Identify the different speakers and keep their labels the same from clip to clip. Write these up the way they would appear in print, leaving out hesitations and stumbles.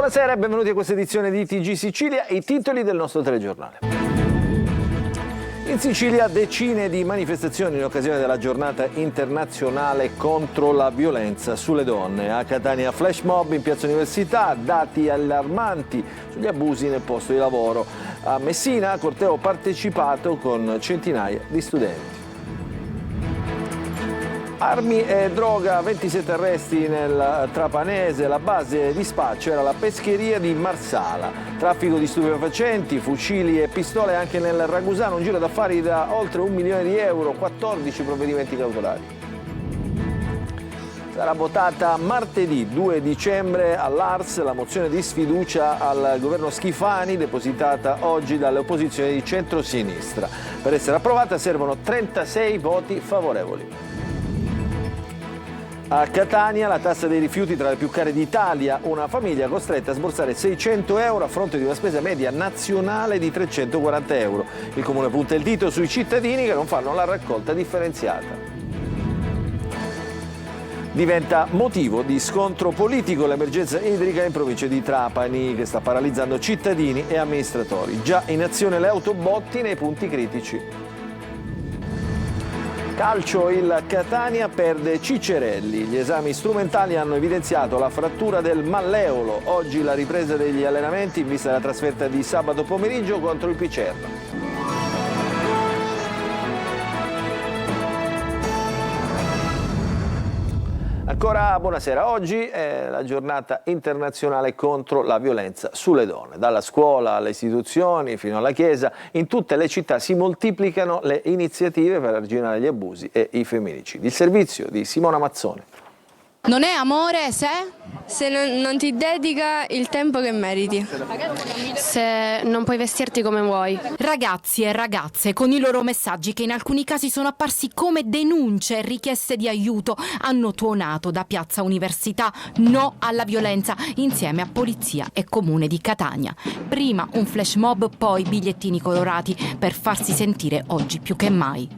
Speaker 1: Buonasera e benvenuti a questa edizione di TG Sicilia, i titoli del nostro telegiornale. In Sicilia decine di manifestazioni in occasione della giornata internazionale contro la violenza sulle donne. A Catania flash mob in Piazza Università, dati allarmanti sugli abusi nel posto di lavoro. A Messina corteo partecipato con centinaia di studenti. Armi e droga, 27 arresti nel Trapanese, la base di spaccio era la pescheria di Marsala. Traffico di stupefacenti, fucili e pistole anche nel Ragusano, un giro d'affari da oltre 1 milione di euro, 14 provvedimenti cautelari. Sarà votata martedì 2 dicembre all'Ars la mozione di sfiducia al governo Schifani, depositata oggi dalle opposizioni di centrosinistra. Per essere approvata servono 36 voti favorevoli. A Catania la tassa dei rifiuti tra le più care d'Italia, una famiglia costretta a sborsare 600 euro a fronte di una spesa media nazionale di 340 euro. Il comune punta il dito sui cittadini che non fanno la raccolta differenziata. Diventa motivo di scontro politico l'emergenza idrica in provincia di Trapani che sta paralizzando cittadini e amministratori. Già in azione le autobotti nei punti critici. Calcio, il Catania perde Ciccerelli. Gli esami strumentali hanno evidenziato la frattura del malleolo. Oggi la ripresa degli allenamenti in vista della trasferta di sabato pomeriggio contro il Picerno. Ancora buonasera, oggi è la giornata internazionale contro la violenza sulle donne. Dalla scuola alle istituzioni fino alla chiesa, in tutte le città si moltiplicano le iniziative per arginare gli abusi e i femminicidi. Il servizio di Simona Mazzone.
Speaker 2: Non è amore se non ti dedica il tempo che meriti.
Speaker 3: Se non puoi vestirti come vuoi.
Speaker 4: Ragazzi e ragazze con i loro messaggi che in alcuni casi sono apparsi come denunce e richieste di aiuto hanno tuonato da Piazza Università no alla violenza insieme a Polizia e Comune di Catania. Prima un flash mob, poi bigliettini colorati per farsi sentire oggi più che mai.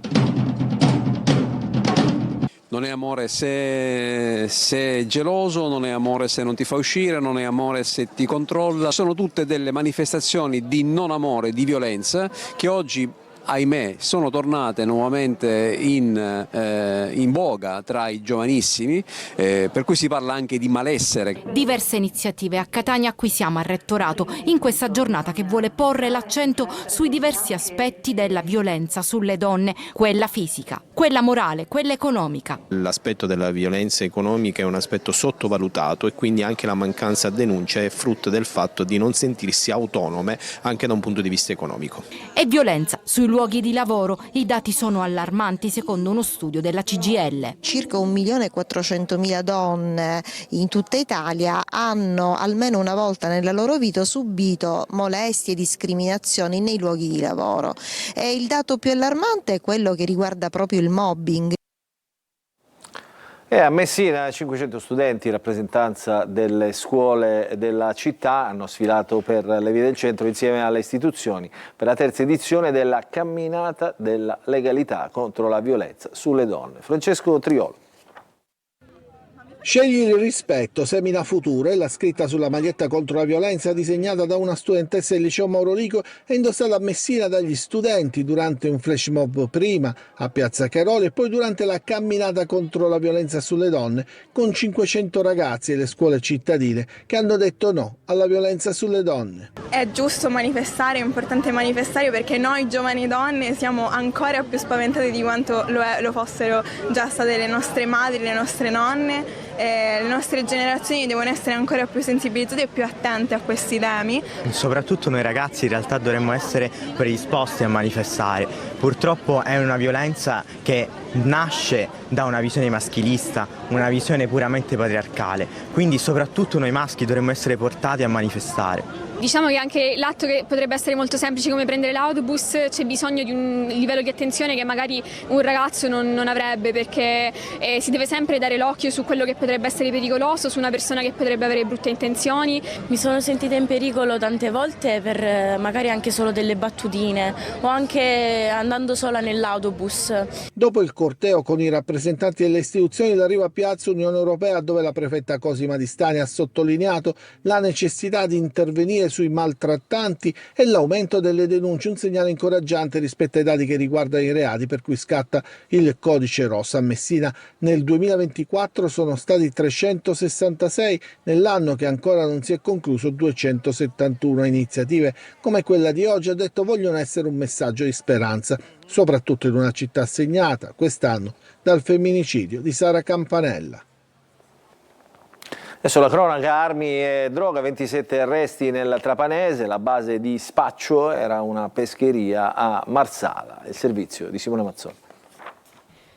Speaker 5: Non è amore se è geloso, non è amore se non ti fa uscire, non è amore se ti controlla. Sono tutte delle manifestazioni di non amore, di violenza che oggi, ahimè, sono tornate nuovamente in voga tra i giovanissimi, per cui si parla anche di malessere.
Speaker 4: Diverse iniziative a Catania a cui siamo al Rettorato in questa giornata che vuole porre l'accento sui diversi aspetti della violenza sulle donne, quella fisica, quella morale, quella economica.
Speaker 6: L'aspetto della violenza economica è un aspetto sottovalutato e quindi anche la mancanza di denuncia è frutto del fatto di non sentirsi autonome anche da un punto di vista economico.
Speaker 4: E violenza sui luoghi di lavoro, i dati sono allarmanti secondo uno studio della CGIL.
Speaker 7: Circa 1.400.000 donne in tutta Italia hanno almeno una volta nella loro vita subito molestie e discriminazioni nei luoghi di lavoro. E il dato più allarmante è quello che riguarda proprio il mobbing.
Speaker 1: E a Messina 500 studenti, in rappresentanza delle scuole della città, hanno sfilato per le vie del centro insieme alle istituzioni per la terza edizione della Camminata della Legalità contro la violenza sulle donne. Francesco Triolo.
Speaker 8: Scegli il rispetto, semina futuro è la scritta sulla maglietta contro la violenza disegnata da una studentessa del liceo Mauro-Lico e indossata a Messina dagli studenti durante un flash mob prima a Piazza Caroli e poi durante la camminata contro la violenza sulle donne con 500 ragazzi delle scuole cittadine che hanno detto no alla violenza sulle donne.
Speaker 9: È giusto manifestare, è importante manifestare perché noi giovani donne siamo ancora più spaventate di quanto lo fossero già state le nostre madri, le nostre nonne. Le nostre generazioni devono essere ancora più sensibilizzate e più attente a questi temi.
Speaker 10: Soprattutto noi ragazzi in realtà dovremmo essere predisposti a manifestare. Purtroppo è una violenza che nasce da una visione maschilista, una visione puramente patriarcale, quindi soprattutto noi maschi dovremmo essere portati a manifestare.
Speaker 11: Diciamo che anche l'atto che potrebbe essere molto semplice come prendere l'autobus c'è bisogno di un livello di attenzione che magari un ragazzo non avrebbe, perché si deve sempre dare l'occhio su quello che potrebbe essere pericoloso, su una persona che potrebbe avere brutte intenzioni.
Speaker 12: Mi sono sentita in pericolo tante volte per magari anche solo delle battutine o anche andando sola nell'autobus.
Speaker 8: Dopo il corteo con i rappresentanti delle istituzioni l'arrivo a Piazza Unione Europea, dove la prefetta Cosima Distani ha sottolineato la necessità di intervenire sui maltrattanti e l'aumento delle denunce, un segnale incoraggiante rispetto ai dati che riguardano i reati per cui scatta il codice rosso. A Messina nel 2024 sono stati 366, nell'anno che ancora non si è concluso 271. Iniziative come quella di oggi, ha detto, vogliono essere un messaggio di speranza, soprattutto in una città segnata quest'anno dal femminicidio di Sara Campanella.
Speaker 1: Adesso la cronaca, armi e droga, 27 arresti nel Trapanese, la base di spaccio era una pescheria a Marsala, il servizio di Simone Mazzoni.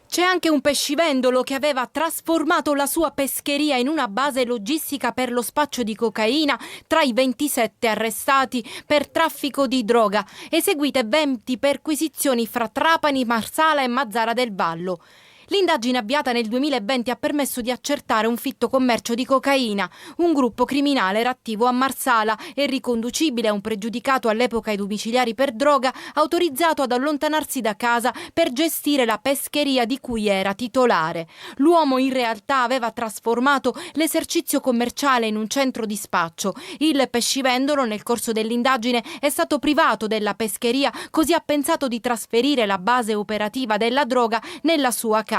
Speaker 4: C'è anche un pescivendolo che aveva trasformato la sua pescheria in una base logistica per lo spaccio di cocaina tra i 27 arrestati per traffico di droga, eseguite 20 perquisizioni fra Trapani, Marsala e Mazzara del Vallo. L'indagine avviata nel 2020 ha permesso di accertare un fitto commercio di cocaina. Un gruppo criminale era attivo a Marsala e riconducibile a un pregiudicato all'epoca ai domiciliari per droga, autorizzato ad allontanarsi da casa per gestire la pescheria di cui era titolare. L'uomo in realtà aveva trasformato l'esercizio commerciale in un centro di spaccio. Il pescivendolo nel corso dell'indagine è stato privato della pescheria, così ha pensato di trasferire la base operativa della droga nella sua casa.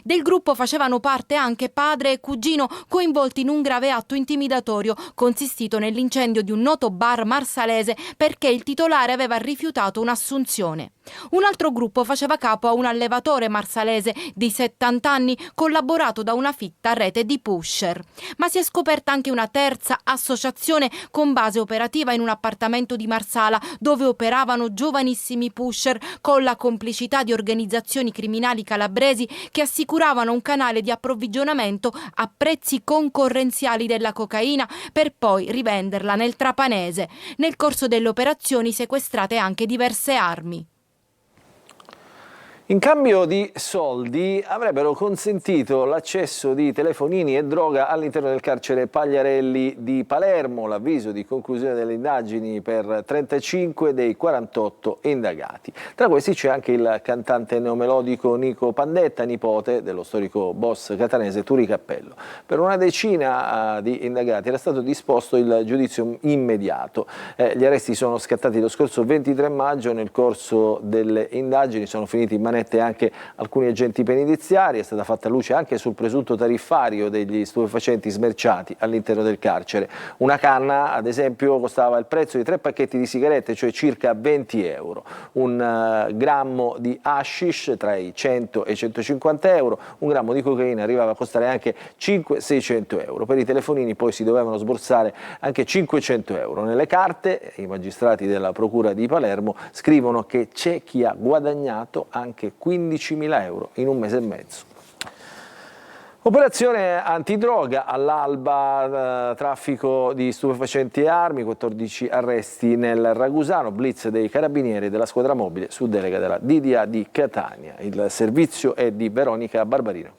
Speaker 4: Del gruppo facevano parte anche padre e cugino, coinvolti in un grave atto intimidatorio consistito nell'incendio di un noto bar marsalese perché il titolare aveva rifiutato un'assunzione. Un altro gruppo faceva capo a un allevatore marsalese di 70 anni collaborato da una fitta rete di pusher. Ma si è scoperta anche una terza associazione con base operativa in un appartamento di Marsala dove operavano giovanissimi pusher con la complicità di organizzazioni criminali calabresi che assicuravano un canale di approvvigionamento a prezzi concorrenziali della cocaina per poi rivenderla nel Trapanese. Nel corso delle operazioni sequestrate anche diverse armi.
Speaker 1: In cambio di soldi avrebbero consentito l'accesso di telefonini e droga all'interno del carcere Pagliarelli di Palermo. L'avviso di conclusione delle indagini per 35 dei 48 indagati. Tra questi c'è anche il cantante neomelodico Nico Pandetta, nipote dello storico boss catanese Turi Cappello. Per una decina di indagati era stato disposto il giudizio immediato. Gli arresti sono scattati lo scorso 23 maggio. Nel corso delle indagini sono finiti in anche alcuni agenti penitenziari, è stata fatta luce anche sul presunto tariffario degli stupefacenti smerciati all'interno del carcere. Una canna, ad esempio, costava il prezzo di 3 pacchetti di sigarette, cioè circa 20 euro. Un grammo di hashish tra i 100 e i 150 euro, un grammo di cocaina arrivava a costare anche 500-600 euro. Per i telefonini poi si dovevano sborsare anche 500 euro. Nelle carte i magistrati della Procura di Palermo scrivono che c'è chi ha guadagnato anche 15.000 euro in un mese e mezzo. Operazione antidroga all'alba, traffico di stupefacenti e armi, 14 arresti nel Ragusano, blitz dei carabinieri della squadra mobile su delega della DDA di Catania. Il servizio è di Veronica Barbarino.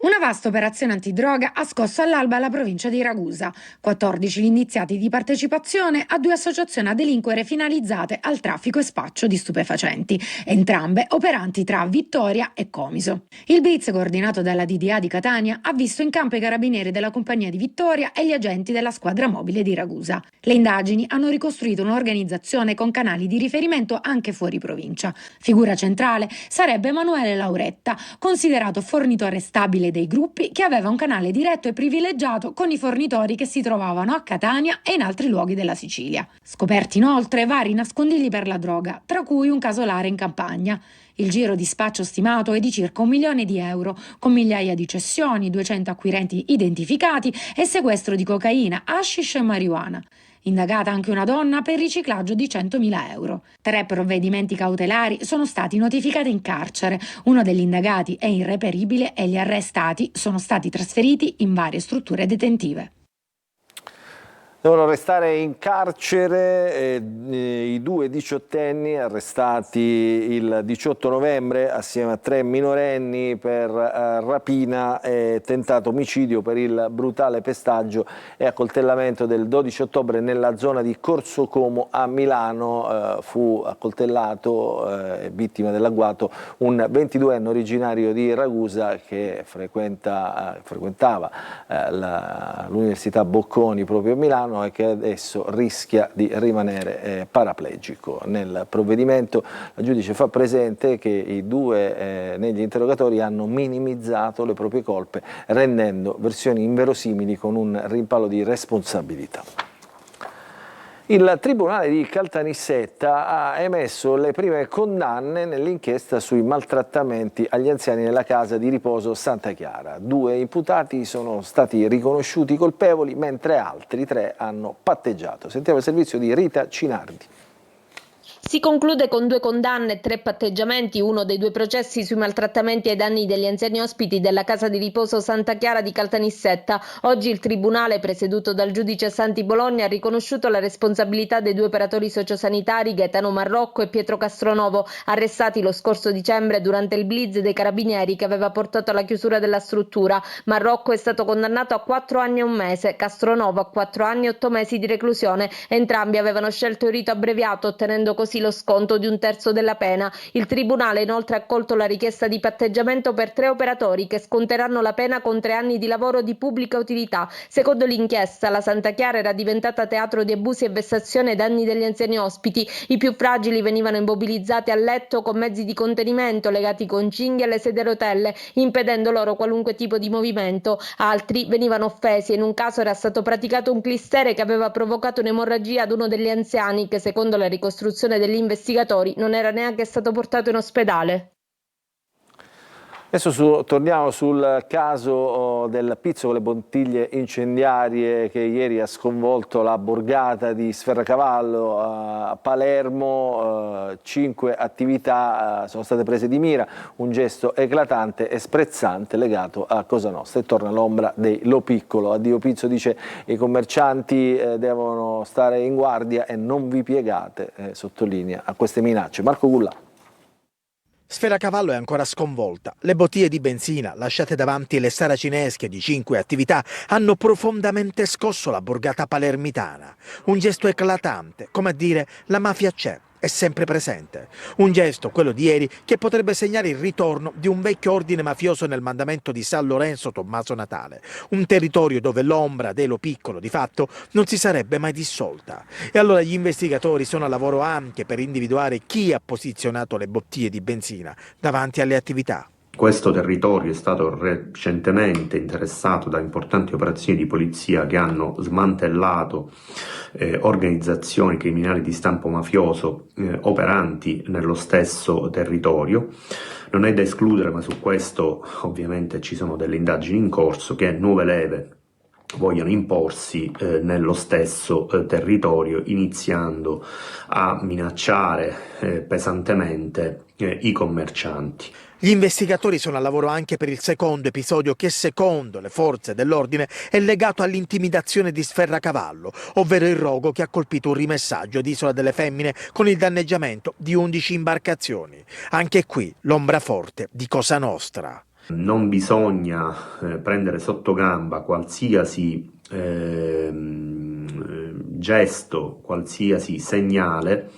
Speaker 13: Una vasta operazione antidroga ha scosso all'alba la provincia di Ragusa. 14 gli indiziati di partecipazione a 2 associazioni a delinquere finalizzate al traffico e spaccio di stupefacenti, entrambe operanti tra Vittoria e Comiso. Il blitz, coordinato dalla DDA di Catania, ha visto in campo i carabinieri della compagnia di Vittoria e gli agenti della squadra mobile di Ragusa. Le indagini hanno ricostruito un'organizzazione con canali di riferimento anche fuori provincia. Figura centrale sarebbe Emanuele Lauretta, considerato fornitore stabile dei gruppi, che aveva un canale diretto e privilegiato con i fornitori che si trovavano a Catania e in altri luoghi della Sicilia. Scoperti inoltre vari nascondigli per la droga, tra cui un casolare in Campania. Il giro di spaccio stimato è di circa 1 milione di euro, con migliaia di cessioni, 200 acquirenti identificati e sequestro di cocaina, hashish e marijuana. Indagata anche una donna per riciclaggio di 100.000 euro. 3 provvedimenti cautelari sono stati notificati in carcere. Uno degli indagati è irreperibile e gli arrestati sono stati trasferiti in varie strutture detentive.
Speaker 1: Devono restare in carcere i 2 diciottenni arrestati il 18 novembre assieme a 3 minorenni per rapina e tentato omicidio per il brutale pestaggio e accoltellamento del 12 ottobre nella zona di Corso Como a Milano. Fu accoltellato, vittima dell'agguato, un 22enne originario di Ragusa che frequentava l'Università Bocconi proprio a Milano e che adesso rischia di rimanere paraplegico. Nel provvedimento la giudice fa presente che i due negli interrogatori hanno minimizzato le proprie colpe rendendo versioni inverosimili con un rimpallo di responsabilità. Il Tribunale di Caltanissetta ha emesso le prime condanne nell'inchiesta sui maltrattamenti agli anziani nella casa di riposo Santa Chiara. 2 imputati sono stati riconosciuti colpevoli, mentre altri 3 hanno patteggiato. Sentiamo il servizio di Rita Cinardi.
Speaker 14: Si conclude con 2 condanne e 3 patteggiamenti, uno dei 2 processi sui maltrattamenti ai danni degli anziani ospiti della casa di riposo Santa Chiara di Caltanissetta. Oggi il tribunale, presieduto dal giudice Santi Bologna, ha riconosciuto la responsabilità dei 2 operatori sociosanitari, Gaetano Marrocco e Pietro Castronovo, arrestati lo scorso dicembre durante il blitz dei carabinieri che aveva portato alla chiusura della struttura. Marrocco è stato condannato a 4 anni e 1 mese, Castronovo a 4 anni e 8 mesi di reclusione. Entrambi avevano scelto il rito abbreviato, ottenendo così lo sconto di 1/3 della pena. Il tribunale inoltre ha accolto la richiesta di patteggiamento per 3 operatori che sconteranno la pena con 3 anni di lavoro di pubblica utilità. Secondo l'inchiesta, la Santa Chiara era diventata teatro di abusi e vessazioni ai danni degli anziani ospiti. I più fragili venivano immobilizzati a letto con mezzi di contenimento legati con cinghie alle sedie a rotelle, impedendo loro qualunque tipo di movimento. Altri venivano offesi e in un caso era stato praticato un clistere che aveva provocato un'emorragia ad uno degli anziani che, secondo la ricostruzione degli investigatori, non era neanche stato portato in ospedale.
Speaker 1: Adesso torniamo sul caso del pizzo con le bottiglie incendiarie che ieri ha sconvolto la borgata di Sferracavallo a Palermo. 5 attività sono state prese di mira, un gesto eclatante e sprezzante legato a Cosa Nostra. E torna l'ombra dei Lo Piccolo. Addio Pizzo dice: i commercianti devono stare in guardia e non vi piegate, sottolinea a queste minacce. Marco Gullà.
Speaker 15: Sferracavallo è ancora sconvolta. Le bottiglie di benzina lasciate davanti le saracinesche di 5 attività hanno profondamente scosso la borgata palermitana. Un gesto eclatante, come a dire la mafia c'è, è sempre presente. Un gesto, quello di ieri, che potrebbe segnare il ritorno di un vecchio ordine mafioso nel mandamento di San Lorenzo Tommaso Natale, un territorio dove l'ombra dello Piccolo di fatto non si sarebbe mai dissolta. E allora gli investigatori sono a lavoro anche per individuare chi ha posizionato le bottiglie di benzina davanti alle attività.
Speaker 16: Questo territorio è stato recentemente interessato da importanti operazioni di polizia che hanno smantellato organizzazioni criminali di stampo mafioso operanti nello stesso territorio. Non è da escludere, ma su questo ovviamente ci sono delle indagini in corso, che nuove leve vogliono imporsi nello stesso territorio, iniziando a minacciare pesantemente i commercianti.
Speaker 15: Gli investigatori sono a lavoro anche per il secondo episodio che, secondo le forze dell'ordine, è legato all'intimidazione di Sferracavallo, ovvero il rogo che ha colpito un rimessaggio di Isola delle Femmine con il danneggiamento di 11 imbarcazioni. Anche qui l'ombra forte di Cosa Nostra.
Speaker 16: Non bisogna prendere sotto gamba qualsiasi gesto, qualsiasi segnale,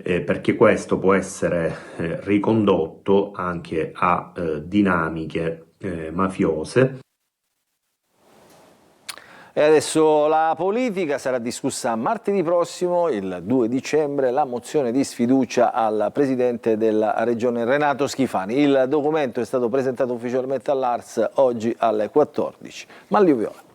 Speaker 16: perché questo può essere ricondotto anche a dinamiche mafiose.
Speaker 1: E adesso la politica. Sarà discussa martedì prossimo, il 2 dicembre, la mozione di sfiducia al presidente della regione Renato Schifani. Il documento è stato presentato ufficialmente all'Ars oggi alle 14. Manlio Viola.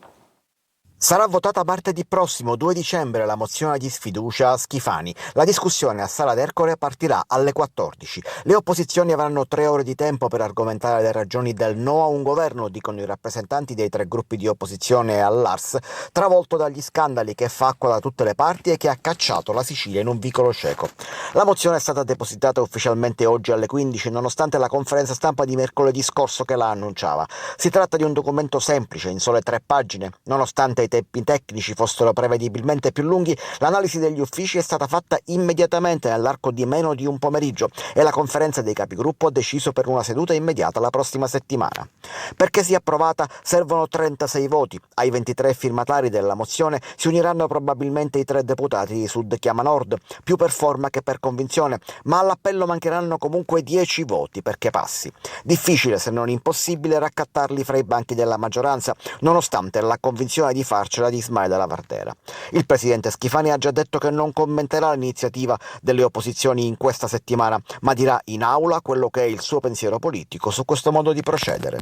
Speaker 17: Sarà votata martedì prossimo, 2 dicembre, la mozione di sfiducia a Schifani. La discussione a Sala d'Ercole partirà alle 14. Le opposizioni avranno 3 ore di tempo per argomentare le ragioni del no a un governo, dicono i rappresentanti dei 3 gruppi di opposizione all'Ars, travolto dagli scandali, che fa acqua da tutte le parti e che ha cacciato la Sicilia in un vicolo cieco. La mozione è stata depositata ufficialmente oggi alle 15, nonostante la conferenza stampa di mercoledì scorso che la annunciava. Si tratta di un documento semplice, in sole 3 pagine, nonostante i tempi tecnici fossero prevedibilmente più lunghi, l'analisi degli uffici è stata fatta immediatamente nell'arco di meno di un pomeriggio e la conferenza dei capigruppo ha deciso per una seduta immediata la prossima settimana. Perché sia approvata servono 36 voti. Ai 23 firmatari della mozione si uniranno probabilmente i 3 deputati di Sud Chiama Nord, più per forma che per convinzione, ma all'appello mancheranno comunque 10 voti perché passi. Difficile, se non impossibile, raccattarli fra i banchi della maggioranza, nonostante la convinzione di farcela di Ismael Della Vardera. Il presidente Schifani ha già detto che non commenterà l'iniziativa delle opposizioni in questa settimana, ma dirà in aula quello che è il suo pensiero politico su questo modo di procedere.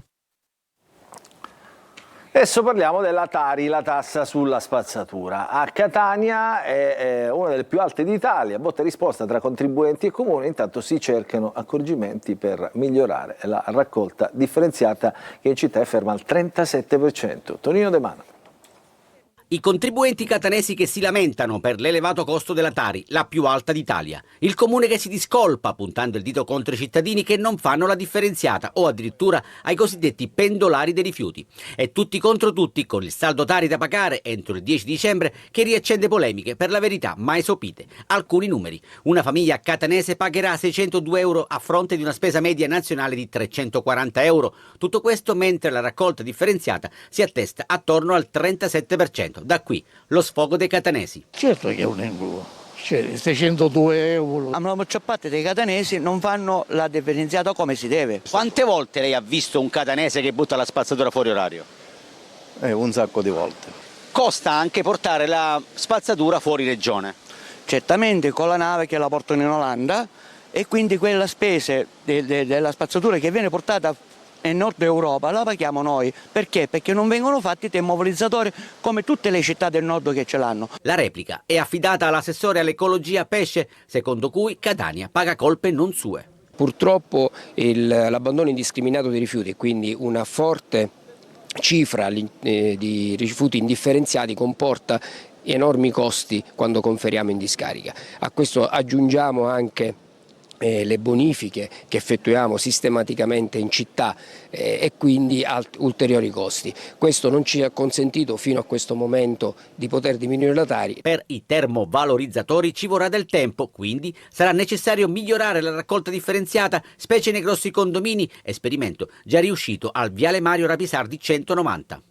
Speaker 1: Adesso parliamo della Tari, la tassa sulla spazzatura. A Catania è una delle più alte d'Italia, botta e risposta tra contribuenti e comuni, intanto si cercano accorgimenti per migliorare la raccolta differenziata che in città è ferma al 37%. Tonino De Mano.
Speaker 18: I contribuenti catanesi che si lamentano per l'elevato costo della Tari, la più alta d'Italia. Il comune che si discolpa, puntando il dito contro i cittadini che non fanno la differenziata o addirittura ai cosiddetti pendolari dei rifiuti. E tutti contro tutti, con il saldo Tari da pagare entro il 10 dicembre che riaccende polemiche, per la verità mai sopite. Alcuni numeri. Una famiglia catanese pagherà 602 euro a fronte di una spesa media nazionale di 340 euro. Tutto questo mentre la raccolta differenziata si attesta attorno al 37%. Da qui lo sfogo dei catanesi.
Speaker 19: Certo che è un engruo, 602 euro. La maggior parte dei catanesi non fanno la differenziata come si deve.
Speaker 18: Quante volte lei ha visto un catanese che butta la spazzatura fuori orario?
Speaker 19: Un sacco di volte.
Speaker 18: Costa anche portare la spazzatura fuori regione?
Speaker 19: Certamente con la nave che la portano in Olanda e quindi quella spesa della spazzatura che viene portata in Nord Europa la paghiamo noi. Perché? Perché non vengono fatti termovalorizzatori come tutte le città del nord che ce l'hanno.
Speaker 18: La replica è affidata all'assessore all'ecologia Pesce, secondo cui Catania paga colpe non sue.
Speaker 20: Purtroppo l'abbandono indiscriminato dei rifiuti e quindi una forte cifra di rifiuti indifferenziati comporta enormi costi quando conferiamo in discarica. A questo aggiungiamo anche le bonifiche che effettuiamo sistematicamente in città e quindi ulteriori costi. Questo non ci ha consentito fino a questo momento di poter diminuire la Tari.
Speaker 18: Per i termovalorizzatori ci vorrà del tempo, quindi sarà necessario migliorare la raccolta differenziata, specie nei grossi condomini, esperimento già riuscito al Viale Mario Rapisardi 190.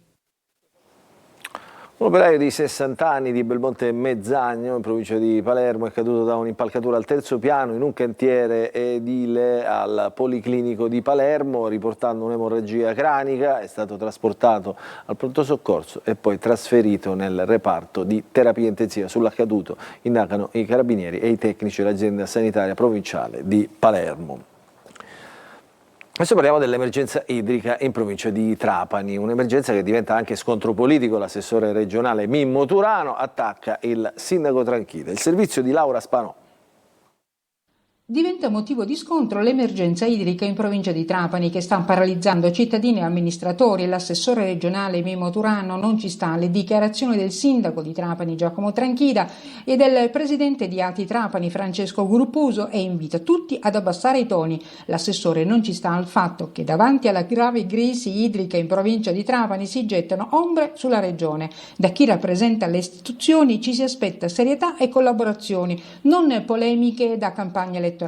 Speaker 1: Un operaio di 60 anni di Belmonte Mezzagno, in provincia di Palermo, è caduto da un'impalcatura al 3° piano in un cantiere edile al Policlinico di Palermo, riportando un'emorragia cranica. È stato trasportato al pronto soccorso e poi trasferito nel reparto di terapia intensiva. Sull'accaduto indagano i carabinieri e i tecnici dell'azienda sanitaria provinciale di Palermo. Adesso parliamo dell'emergenza idrica in provincia di Trapani, un'emergenza che diventa anche scontro politico. L'assessore regionale Mimmo Turano attacca il sindaco Tranchida. Il servizio di Laura Spanò.
Speaker 21: Diventa motivo di scontro l'emergenza idrica in provincia di Trapani che sta paralizzando cittadini e amministratori. L'assessore regionale Mimmo Turano non ci sta alle dichiarazioni del sindaco di Trapani Giacomo Tranchida e del presidente di ATI Trapani Francesco Gruppuso e invita tutti ad abbassare i toni. L'assessore non ci sta al fatto che davanti alla grave crisi idrica in provincia di Trapani si gettano ombre sulla regione. Da chi rappresenta le istituzioni ci si aspetta serietà e collaborazioni, non polemiche da campagna elettorale.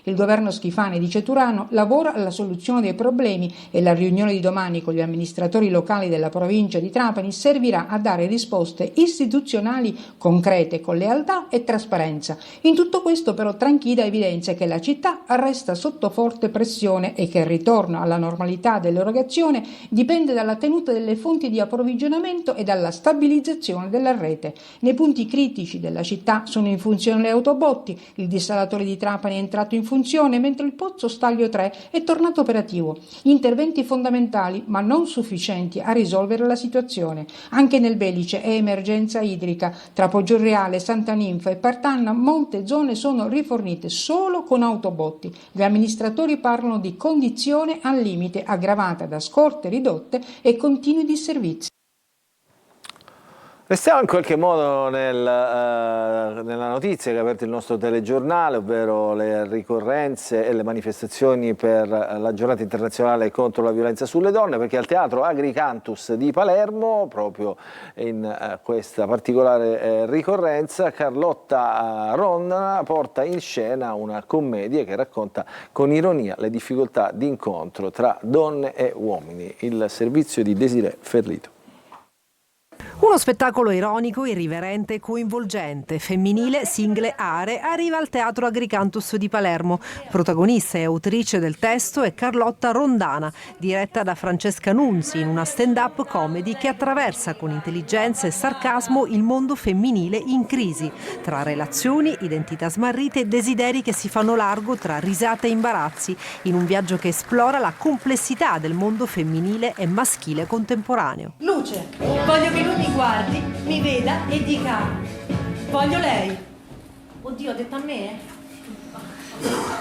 Speaker 21: Il governo Schifani, dice Turano, lavora alla soluzione dei problemi e la riunione di domani con gli amministratori locali della provincia di Trapani servirà a dare risposte istituzionali concrete con lealtà e trasparenza. In tutto questo però Tranchida evidenzia che la città resta sotto forte pressione e che il ritorno alla normalità dell'erogazione dipende dalla tenuta delle fonti di approvvigionamento e dalla stabilizzazione della rete. Nei punti critici della città sono in funzione le autobotti, il dissalatore di Trapani è entrato in funzione mentre il pozzo Staglio 3 è tornato operativo. Interventi fondamentali ma non sufficienti a risolvere la situazione. Anche nel Belice è emergenza idrica. Tra Poggioreale, Santa Ninfa e Partanna molte zone sono rifornite solo con autobotti. Gli amministratori parlano di condizione al limite aggravata da scorte ridotte e continui disservizi.
Speaker 1: Restiamo in qualche modo nella notizia che ha aperto il nostro telegiornale, ovvero le ricorrenze e le manifestazioni per la giornata internazionale contro la violenza sulle donne, perché al Teatro Agricantus di Palermo, proprio in questa particolare ricorrenza, Carlotta Rondana porta in scena una commedia che racconta con ironia le difficoltà di incontro tra donne e uomini. Il servizio di Desiree Ferlito.
Speaker 2: Uno spettacolo ironico, irriverente e coinvolgente, femminile, single aree, arriva al Teatro Agricantus di Palermo. Protagonista e autrice del testo è Carlotta Rondana, diretta da Francesca Nunzi in una stand-up comedy che attraversa con intelligenza e sarcasmo il mondo femminile in crisi, tra relazioni, identità smarrite e desideri che si fanno largo tra risate e imbarazzi, in un viaggio che esplora la complessità del mondo femminile e maschile contemporaneo.
Speaker 22: Luce, voglio che lui mi guardi, mi veda e dica: voglio lei. Oddio, ha detto a me?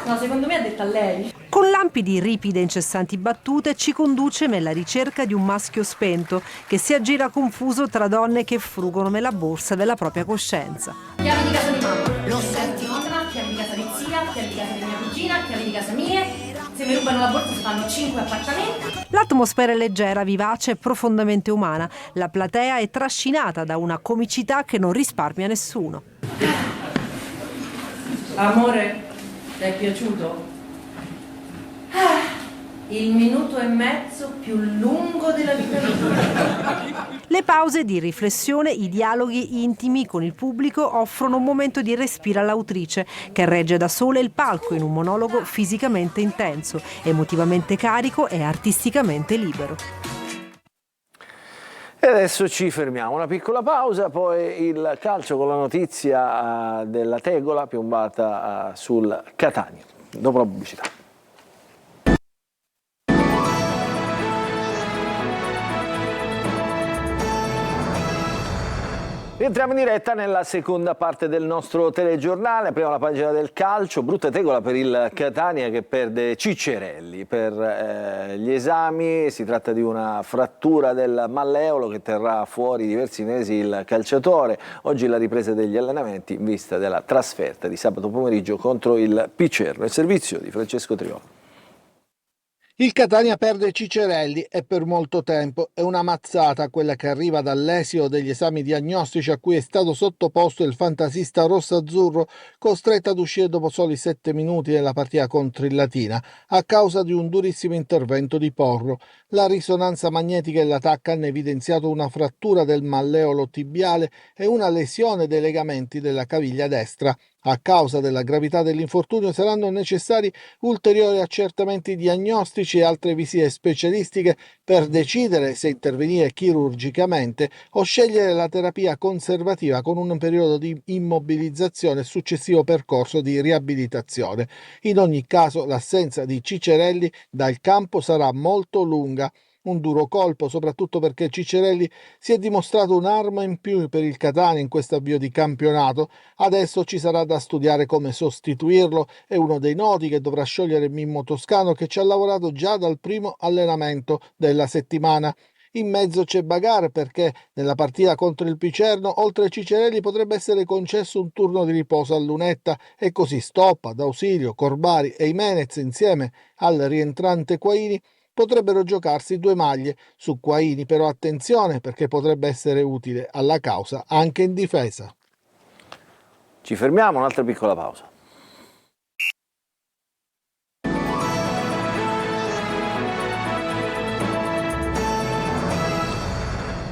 Speaker 22: No, secondo me ha detto a lei.
Speaker 2: Con lampi di ripide e incessanti battute ci conduce nella ricerca di un maschio spento che si aggira confuso tra donne che frugano nella borsa della propria coscienza.
Speaker 22: Chiave di casa di mamma, lo senti? Mamma, chiave di casa di zia, chiave di casa di mia cugina, chiave di casa mie. Se mi rubano la borsa si fanno 5 appartamenti.
Speaker 2: L'atmosfera è leggera, vivace e profondamente umana. La platea è trascinata da una comicità che non risparmia nessuno.
Speaker 22: Amore, ti è piaciuto? Il minuto e mezzo più lungo della vita mia.
Speaker 2: Le pause di riflessione, i dialoghi intimi con il pubblico offrono un momento di respiro all'autrice, che regge da sola il palco in un monologo fisicamente intenso, emotivamente carico e artisticamente libero.
Speaker 1: E adesso ci fermiamo, una piccola pausa, poi il calcio con la notizia della tegola piombata sul Catania, dopo la pubblicità. Rientriamo in diretta nella seconda parte del nostro telegiornale, apriamo la pagina del calcio, brutta tegola per il Catania che perde Ciccerelli per gli esami, si tratta di una frattura del malleolo che terrà fuori diversi mesi il calciatore, oggi la ripresa degli allenamenti in vista della trasferta di sabato pomeriggio contro il Picerno, il servizio di Francesco Triola.
Speaker 8: Il Catania perde Ciccerelli e per molto tempo è una mazzata quella che arriva dall'esito degli esami diagnostici a cui è stato sottoposto il fantasista rosso-azzurro, costretto ad uscire dopo soli 7 minuti nella partita contro il Latina a causa di un durissimo intervento di Porro. La risonanza magnetica e la TAC hanno evidenziato una frattura del malleolo tibiale e una lesione dei legamenti della caviglia destra. A causa della gravità dell'infortunio saranno necessari ulteriori accertamenti diagnostici e altre visite specialistiche per decidere se intervenire chirurgicamente o scegliere la terapia conservativa con un periodo di immobilizzazione e successivo percorso di riabilitazione. In ogni caso l'assenza di Ciccerelli dal campo sarà molto lunga. Un duro colpo, soprattutto perché Ciccerelli si è dimostrato un'arma in più per il Catania in questo avvio di campionato. Adesso ci sarà da studiare come sostituirlo. È uno dei nodi che dovrà sciogliere Mimmo Toscano, che ci ha lavorato già dal primo allenamento della settimana. In mezzo c'è Bagar perché nella partita contro il Picerno, oltre a Ciccerelli, potrebbe essere concesso un turno di riposo a Lunetta e così Stoppa, D'Ausilio, Corbari e Jimenez insieme al rientrante Quaini potrebbero giocarsi 2 maglie. Su Quaini però attenzione perché potrebbe essere utile alla causa anche in difesa.
Speaker 1: Ci fermiamo, un'altra piccola pausa.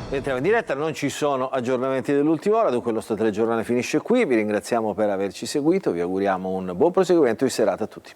Speaker 1: Entriamo in diretta, non ci sono aggiornamenti dell'ultima ora, dunque il nostro telegiornale finisce qui, vi ringraziamo per averci seguito, vi auguriamo un buon proseguimento di serata a tutti.